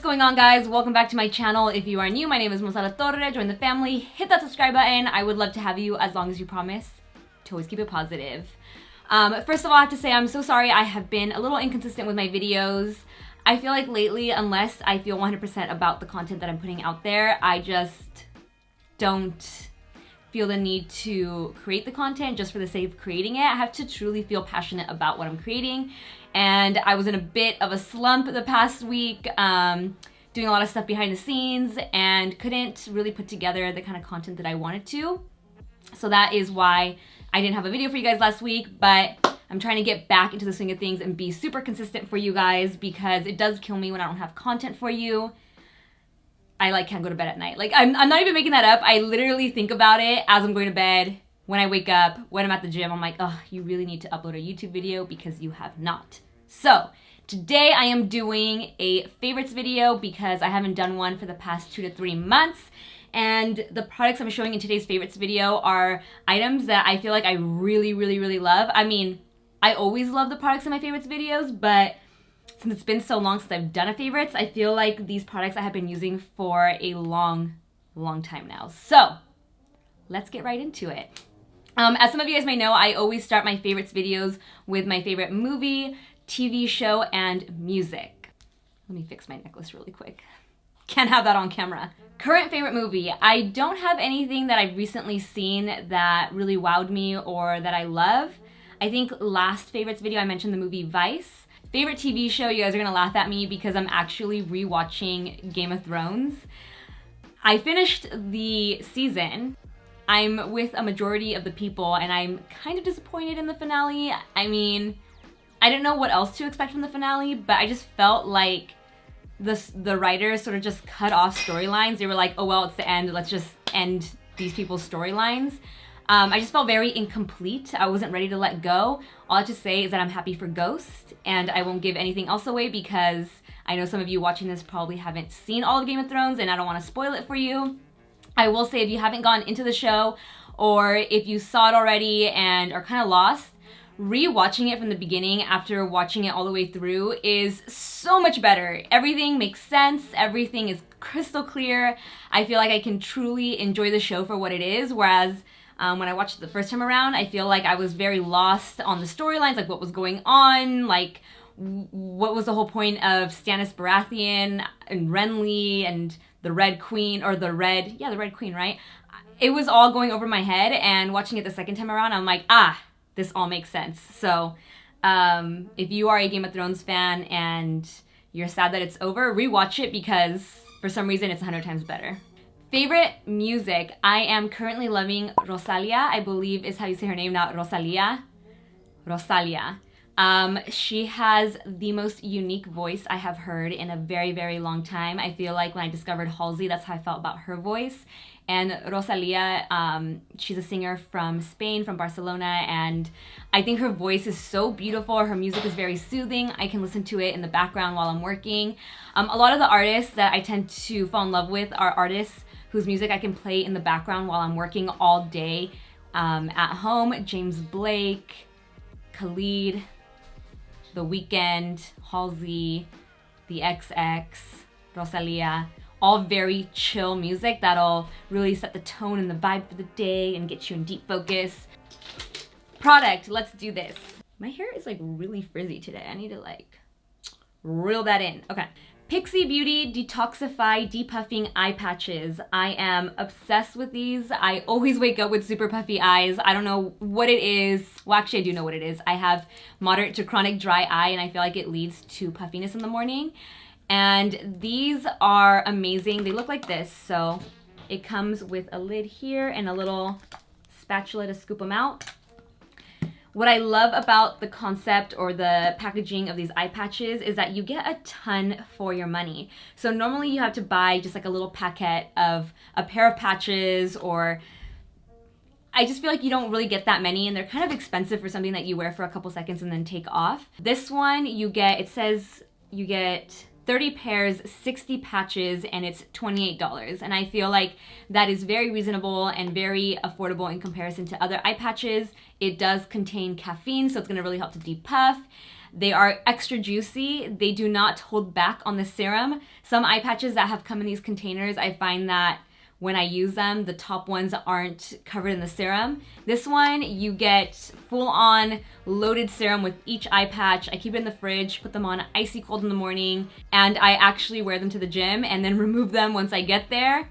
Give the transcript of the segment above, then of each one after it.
going on, guys? Welcome back to my channel. If you are new, my name is Alatorre. Join the family, hit that subscribe button. I would love to have you as long as you promise to always keep it positive. First of all, I have to say I'm so sorry. I have been a little inconsistent with my videos. I feel like lately, unless I feel 100% about the content that I'm putting out there, I just don't feel the need to create the content just for the sake of creating it. I have to truly feel passionate about what I'm creating. And I was in a bit of a slump the past week, doing a lot of stuff behind the scenes and couldn't really put together the kind of content that I wanted to. So that is why I didn't have a video for you guys last week, but I'm trying to get back into the swing of things and be super consistent for you guys because it does kill me when I don't have content for you. I can't go to bed at night. I'm not even making that up. I literally think about it as I'm going to bed, when I wake up, when I'm at the gym. I'm like, oh, you really need to upload a YouTube video because you have not. So today I am doing a favorites video because I haven't done one for the past 2 to 3 months. And the products I'm showing in today's favorites video are items that I feel like I really, really, really love. I mean, I always love the products in my favorites videos, but since it's been so long since I've done a favorites, I feel like these products I have been using for a long, long time now. So let's get right into it. As some of you guys may know, I always start my favorites videos with my favorite movie, TV show, and music. Let me fix my necklace really quick. Can't have that on camera. Current favorite movie. I don't have anything that I've recently seen that really wowed me or that I love. I think last favorites video I mentioned the movie Vice. Favorite TV show, you guys are gonna laugh at me because I'm actually rewatching Game of Thrones. I finished the season. I'm with a majority of the people and I'm kind of disappointed in the finale. I mean, I didn't know what else to expect from the finale, but I just felt like the writers sort of just cut off storylines. They were like, oh well, it's the end, let's just end these people's storylines. I just felt very incomplete. I wasn't ready to let go. All I have to say is that I'm happy for Ghost, and I won't give anything else away because I know some of you watching this probably haven't seen all of Game of Thrones and I don't want to spoil it for you. I will say if you haven't gone into the show or if you saw it already and are kind of lost, rewatching it from the beginning after watching it all the way through is so much better. Everything makes sense. Everything is crystal clear. I feel like I can truly enjoy the show for what it is, whereas when I watched it the first time around, I feel like I was very lost on the storylines, like what was going on, like what was the whole point of Stannis Baratheon and Renly and the Red Queen, or the Red Queen, right? It was all going over my head, and watching it the second time around, I'm like, ah, this all makes sense. So if you are a Game of Thrones fan and you're sad that it's over, rewatch it because for some reason it's 100 times better. Favorite music. I am currently loving Rosalia, I believe is how you say her name, not Rosalia. Rosalia. She has the most unique voice I have heard in a very, very long time. I feel like when I discovered Halsey, that's how I felt about her voice. And Rosalia, she's a singer from Spain, from Barcelona, and I think her voice is so beautiful. Her music is very soothing. I can listen to it in the background while I'm working. A lot of the artists that I tend to fall in love with are artists whose music I can play in the background while I'm working all day at home. James Blake, Khalid, The Weeknd, Halsey, The XX, Rosalia, all very chill music that'll really set the tone and the vibe for the day and get you in deep focus. Product, let's do this. My hair is really frizzy today. I need to reel that in. Okay. Pixi Beauty DetoxifEYE Depuffing Eye Patches. I am obsessed with these. I always wake up with super puffy eyes. I don't know what it is. Well, actually I do know what it is. I have moderate to chronic dry eye and I feel like it leads to puffiness in the morning. And these are amazing. They look like this. So it comes with a lid here and a little spatula to scoop them out. What I love about the concept or the packaging of these eye patches is that you get a ton for your money. So normally you have to buy just a little packet of a pair of patches, or I just feel like you don't really get that many and they're kind of expensive for something that you wear for a couple seconds and then take off. This one you get, it says you get 30 pairs, 60 patches, and it's $28. And I feel like that is very reasonable and very affordable in comparison to other eye patches. It does contain caffeine, so it's gonna really help to depuff. They are extra juicy. They do not hold back on the serum. Some eye patches that have come in these containers, I find that when I use them, the top ones aren't covered in the serum. This one, you get full-on loaded serum with each eye patch. I keep it in the fridge, put them on icy cold in the morning, and I actually wear them to the gym and then remove them once I get there,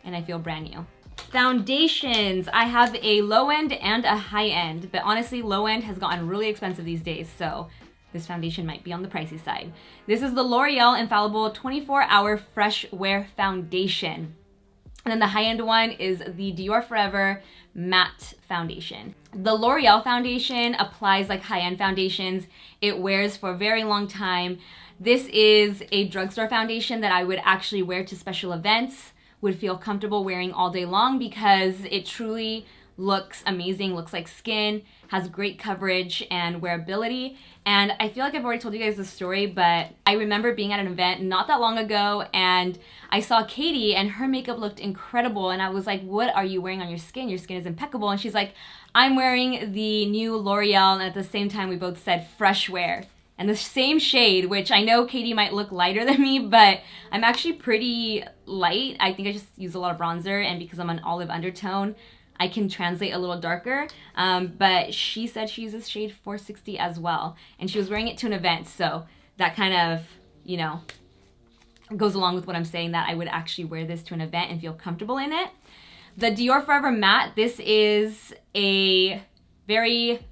and I feel brand new. Foundations. I have a low end and a high end, but honestly, low end has gotten really expensive these days, so this foundation might be on the pricey side. This is the L'Oreal Infallible 24-Hour Freshwear Foundation. And then the high-end one is the Dior Forever Matte Foundation. The L'Oreal foundation applies like high-end foundations. It wears for a very long time. This is a drugstore foundation that I would actually wear to special events, would feel comfortable wearing all day long because it truly looks amazing, looks like skin, has great coverage and wearability. And I feel like I've already told you guys this story, but I remember being at an event not that long ago and I saw Katie and her makeup looked incredible and I was like, what are you wearing on your skin? Your skin is impeccable. And she's like, I'm wearing the new L'Oreal, and at the same time we both said Freshwear. And the same shade, which I know Katie might look lighter than me, but I'm actually pretty light. I think I just use a lot of bronzer, and because I'm an olive undertone, I can translate a little darker, but she said she uses shade 460 as well, and she was wearing it to an event, so that kind of, you know, goes along with what I'm saying, that I would actually wear this to an event and feel comfortable in it. The Dior Forever Matte, this is a very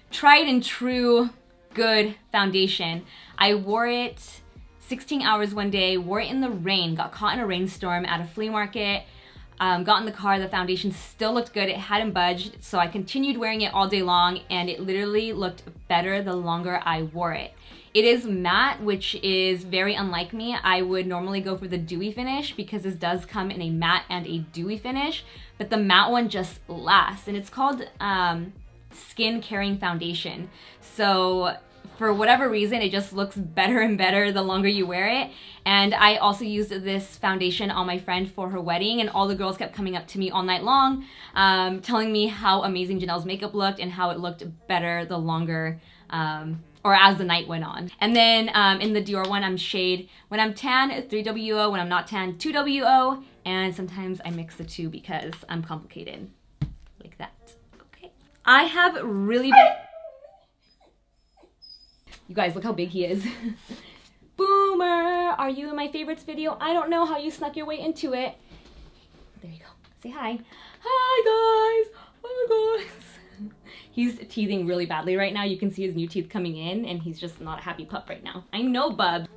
tried and true good foundation. I wore it 16 hours one day, wore it in the rain, got caught in a rainstorm at a flea market, got in the car, the foundation still looked good, it hadn't budged, so I continued wearing it all day long and it literally looked better the longer I wore it. It is matte, which is very unlike me. I would normally go for the dewy finish because this does come in a matte and a dewy finish, but the matte one just lasts, and it's called skin caring foundation. So for whatever reason, it just looks better and better the longer you wear it. And I also used this foundation on my friend for her wedding, and all the girls kept coming up to me all night long, telling me how amazing Janelle's makeup looked and how it looked better the longer, or as the night went on. And then in the Dior one, I'm shade, when I'm tan, 3WO, when I'm not tan, 2WO, and sometimes I mix the two because I'm complicated, like that. I have really been... You guys, look how big he is. Boomer, are you in my favorites video? I don't know how you snuck your way into it. There you go. Say hi. Hi, guys. Hi, guys. He's teething really badly right now. You can see his new teeth coming in, and he's just not a happy pup right now. I know, bub.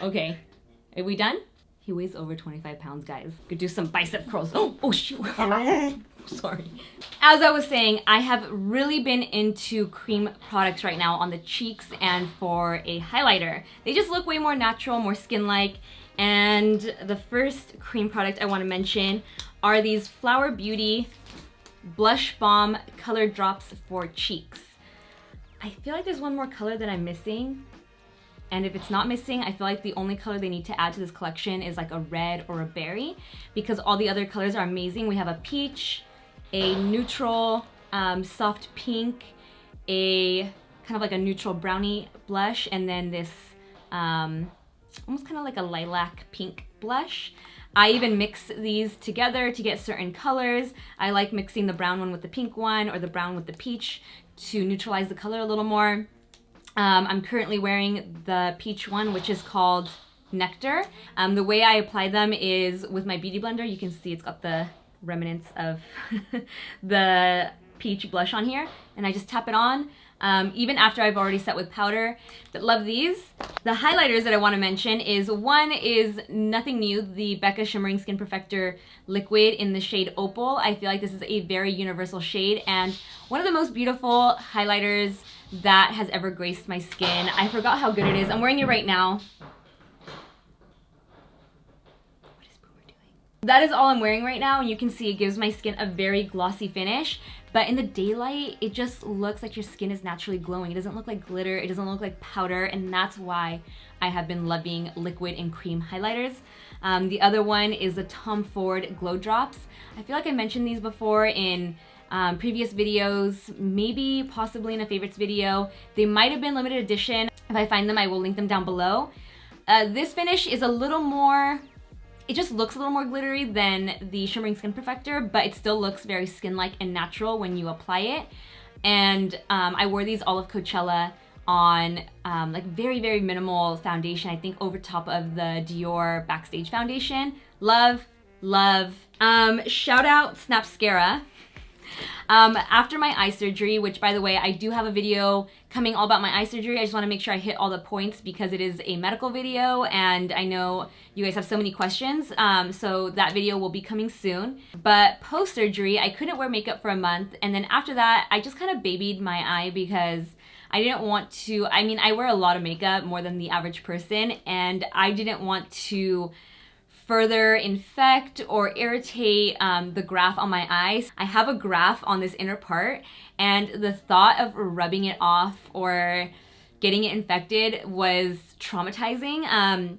Okay. Are we done? He weighs over 25 pounds, guys. Could do some bicep curls. Oh shoot. Sorry. As I was saying, I have really been into cream products right now on the cheeks and for a highlighter. They just look way more natural, more skin-like. And the first cream product I want to mention are these Flower Beauty Blush Balm Color Drops for cheeks. I feel like there's one more color that I'm missing. And if it's not missing, I feel like the only color they need to add to this collection is like a red or a berry, because all the other colors are amazing. We have a peach, a neutral soft pink, a kind of like a neutral brownie blush, and then this almost kind of like a lilac pink blush. I even mix these together to get certain colors. I like mixing the brown one with the pink one or the brown with the peach to neutralize the color a little more. I'm currently wearing the peach one, which is called Nectar. The way I apply them is with my beauty blender. You can see it's got the remnants of the peach blush on here, and I just tap it on even after I've already set with powder. But love these. The highlighters that I want to mention is, one is nothing new, the Becca Shimmering Skin Perfector Liquid in the shade Opal. I feel like this is a very universal shade and one of the most beautiful highlighters that has ever graced my skin. I forgot how good it is. I'm wearing it right now. What is Boomer doing? That is all I'm wearing right now, and you can see it gives my skin a very glossy finish. But in the daylight, it just looks like your skin is naturally glowing. It doesn't look like glitter, it doesn't look like powder, and that's why I have been loving liquid and cream highlighters. The other one is the Tom Ford Glow Drops. I feel like I mentioned these before in previous videos, maybe possibly in a favorites video. They might have been limited edition. If I find them, I will link them down below. This finish is a little more, it just looks a little more glittery than the Shimmering Skin Perfector, but it still looks very skin-like and natural when you apply it. And I wore these all of Coachella on like very, very minimal foundation, I think over top of the Dior Backstage foundation. Love, love. Shout out Snapscara. After my eye surgery, which by the way, I do have a video coming all about my eye surgery. I just want to make sure I hit all the points because it is a medical video and I know you guys have so many questions. So that video will be coming soon. But post-surgery, I couldn't wear makeup for a month. And then after that, I just kind of babied my eye because I didn't want to, I mean, I wear a lot of makeup, more than the average person, and I didn't want to further infect or irritate the graft on my eyes. I have a graft on this inner part, and the thought of rubbing it off or getting it infected was traumatizing.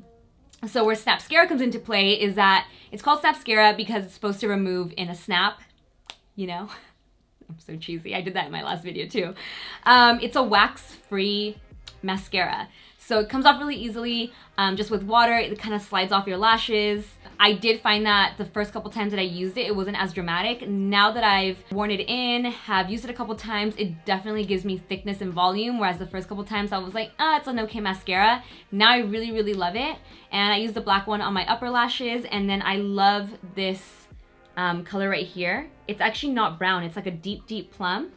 So where Snapscara comes into play is that it's called Snapscara because it's supposed to remove in a snap, you know? I'm so cheesy. I did that in my last video too. It's a wax-free mascara. So it comes off really easily, just with water. It kind of slides off your lashes. I did find that the first couple times that I used it, it wasn't as dramatic. Now that I've worn it in, have used it a couple times, it definitely gives me thickness and volume, whereas the first couple times I was like, it's an okay mascara. Now I really, really love it. And I use the black one on my upper lashes, and then I love this color right here. It's actually not brown, it's like a deep, deep plum.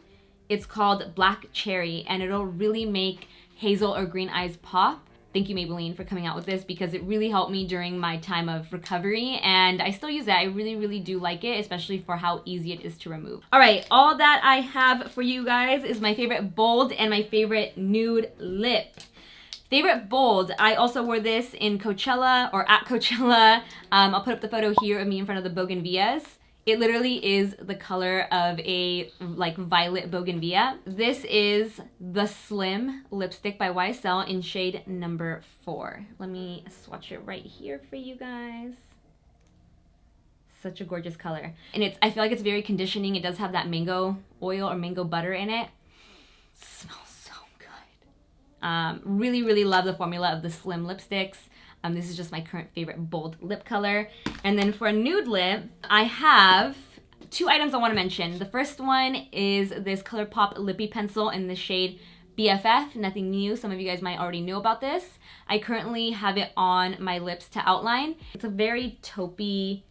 It's called Black Cherry, and it'll really make hazel or green eyes pop. Thank you, Maybelline, for coming out with this because it really helped me during my time of recovery, and I still use it. I really, really do like it, especially for how easy it is to remove. All right, all that I have for you guys is my favorite bold and my favorite nude lip. Favorite bold, I also wore this in Coachella, or at Coachella. I'll put up the photo here of me in front of the bougainvilleas. It literally is the color of a like violet bougainvillea. This is the Slim lipstick by YSL in shade number 4. Let me swatch it right here for you guys. Such a gorgeous color. And I feel like it's very conditioning. It does have that mango oil or mango butter in it. Smells so good. Really, really love the formula of the Slim lipsticks. This is just my current favorite bold lip color. And then for a nude lip, I have 2 items I want to mention. The first one is this Colourpop Lippy Pencil in the shade BFF. Nothing new. Some of you guys might already know about this. I currently have it on my lips to outline. It's a very taupey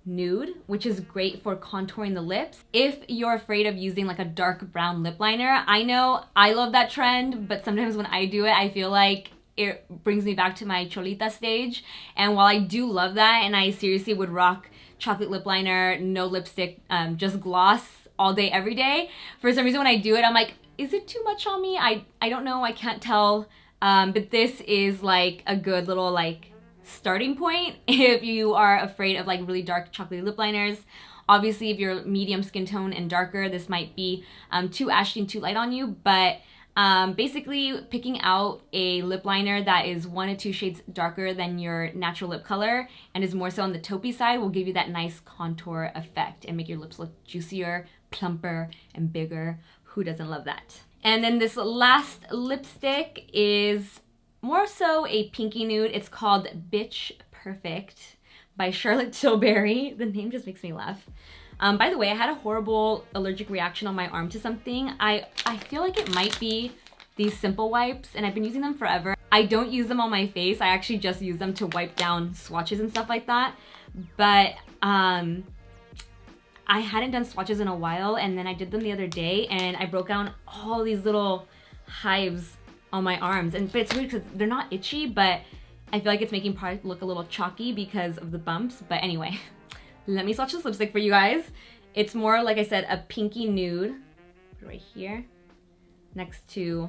nude, which is great for contouring the lips. If you're afraid of using like a dark brown lip liner, I know I love that trend, but sometimes when I do it, I feel like it brings me back to my Cholita stage. And while I do love that, and I seriously would rock chocolate lip liner, no lipstick, just gloss all day, every day, for some reason when I do it, I'm like, is it too much on me? I don't know, I can't tell. But this is like a good little like starting point if you are afraid of like really dark chocolate lip liners. Obviously, if you're medium skin tone and darker, this might be too ashy and too light on you, but basically picking out a lip liner that is 1 to 2 shades darker than your natural lip color and is more so on the taupey side will give you that nice contour effect and make your lips look juicier, plumper, and bigger. Who doesn't love that? And then this last lipstick is more so a pinky nude. It's called Bitch Perfect by Charlotte Tilbury. The name just makes me laugh. By the way, I had a horrible allergic reaction on my arm to something. I feel like it might be these Simple Wipes, and I've been using them forever. I don't use them on my face. I actually just use them to wipe down swatches and stuff like that. But I hadn't done swatches in a while, and then I did them the other day, and I broke out all these little hives on my arms. But it's weird because they're not itchy, but I feel like it's making product look a little chalky because of the bumps. But anyway. Let me swatch this lipstick for you guys. It's more, like I said, a pinky nude. Right here. Next to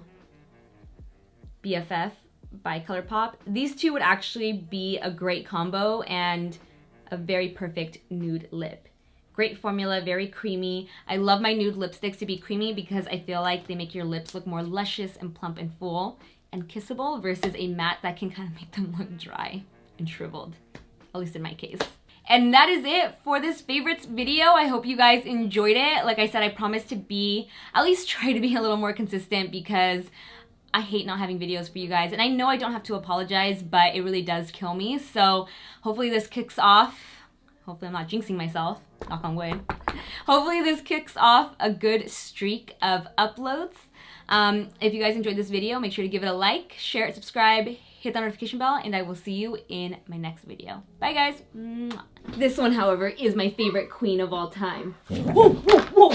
BFF by Colourpop. These two would actually be a great combo and a very perfect nude lip. Great formula, very creamy. I love my nude lipsticks to be creamy because I feel like they make your lips look more luscious and plump and full and kissable versus a matte that can kind of make them look dry and shriveled, at least in my case. And that is it for this favorites video. I hope you guys enjoyed it. Like I said, I promise to be, at least try to be a little more consistent because I hate not having videos for you guys. And I know I don't have to apologize, but it really does kill me. So hopefully this kicks off. Hopefully I'm not jinxing myself, knock on wood. Hopefully this kicks off a good streak of uploads. If you guys enjoyed this video, make sure to give it a like, share it, subscribe, hit that notification bell, and I will see you in my next video. Bye guys. This one, however, is my favorite queen of all time. Whoa, whoa, whoa.